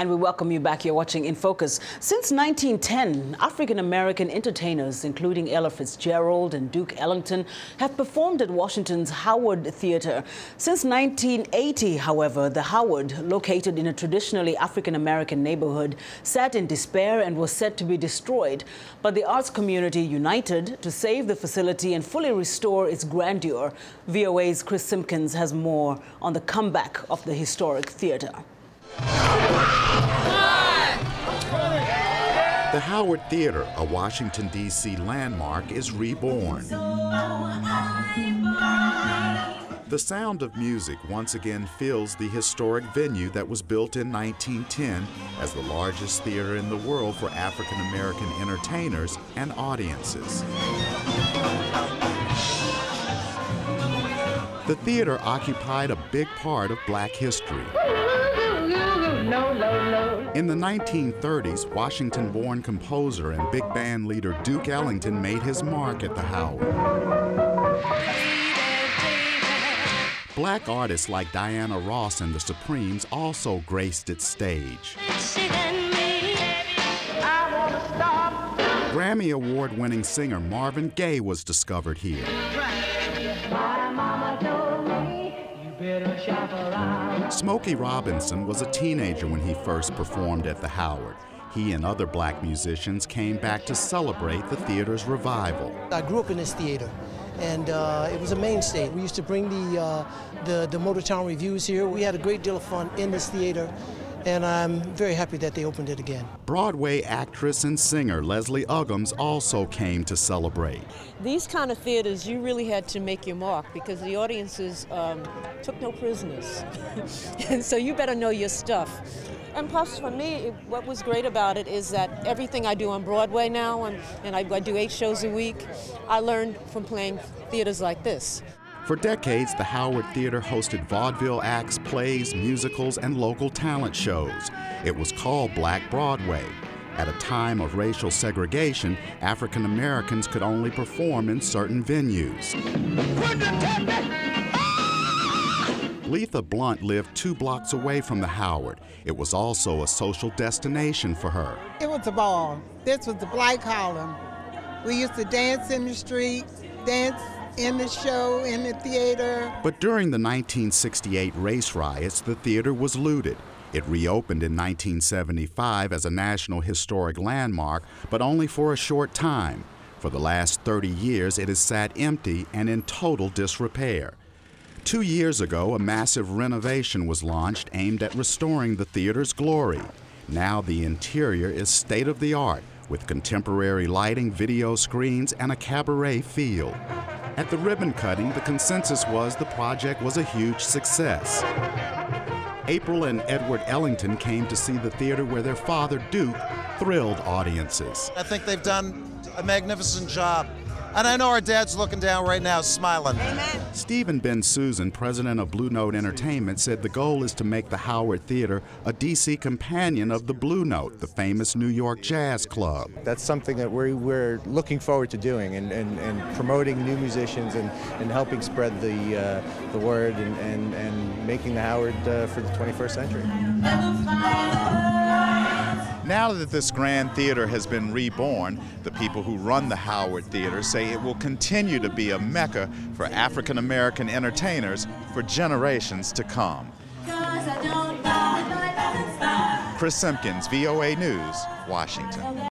And we welcome you back. You're watching In Focus. Since 1910, African-American entertainers, including Ella Fitzgerald and Duke Ellington, have performed at Washington's Howard Theater. Since 1980, however, the Howard, located in a traditionally African-American neighborhood, sat in despair and was set to be destroyed. But the arts community united to save the facility and fully restore its grandeur. VOA's Chris Simkins has more on the comeback of the historic theater. The Howard Theater, a Washington, D.C. landmark, is reborn. The sound of music once again fills the historic venue that was built in 1910 as the largest theater in the world for African-American entertainers and audiences. The theater occupied a big part of Black history. In the 1930s, Washington-born composer and big band leader Duke Ellington made his mark at the Howard. Black artists like Diana Ross and the Supremes also graced its stage. Grammy Award-winning singer Marvin Gaye was discovered here. Smokey Robinson was a teenager when he first performed at the Howard. He and other Black musicians came back to celebrate the theater's revival. I grew up in this theater, and it was a mainstay. We used to bring the Motortown reviews here. We had a great deal of fun in this theater, and I'm very happy that they opened it again. Broadway actress and singer Leslie Uggams also came to celebrate. These kind of theaters, you really had to make your mark because the audiences took no prisoners. And so you better know your stuff. And plus, for me, what was great about it is that everything I do on Broadway now, and I do 8 shows a week, I learned from playing theaters like this. For decades, the Howard Theater hosted vaudeville acts, plays, musicals, and local talent shows. It was called Black Broadway. At a time of racial segregation, African Americans could only perform in certain venues. Letha Blunt lived 2 blocks away from the Howard. It was also a social destination for her. It was a ball. This was the Black Harlem. We used to dance in the street, dance in the show, in the theater. But during the 1968 race riots, the theater was looted. It reopened in 1975 as a National Historic Landmark, but only for a short time. For the last 30 years, it has sat empty and in total disrepair. 2 years ago, a massive renovation was launched aimed at restoring the theater's glory. Now the interior is state-of-the-art, with contemporary lighting, video screens, and a cabaret feel. At the ribbon cutting, the consensus was the project was a huge success. April and Edward Ellington came to see the theater where their father, Duke, thrilled audiences. I think they've done a magnificent job. And I know our dad's looking down right now, smiling. Amen. Stephen Ben Susan, president of Blue Note Entertainment, said the goal is to make the Howard Theater a D.C. companion of the Blue Note, the famous New York jazz club. That's something that we're looking forward to doing and promoting new musicians and helping spread the word and making the Howard for the 21st century. Now that this grand theater has been reborn, the people who run the Howard Theater say it will continue to be a mecca for African American entertainers for generations to come. Chris Simkins, VOA News, Washington.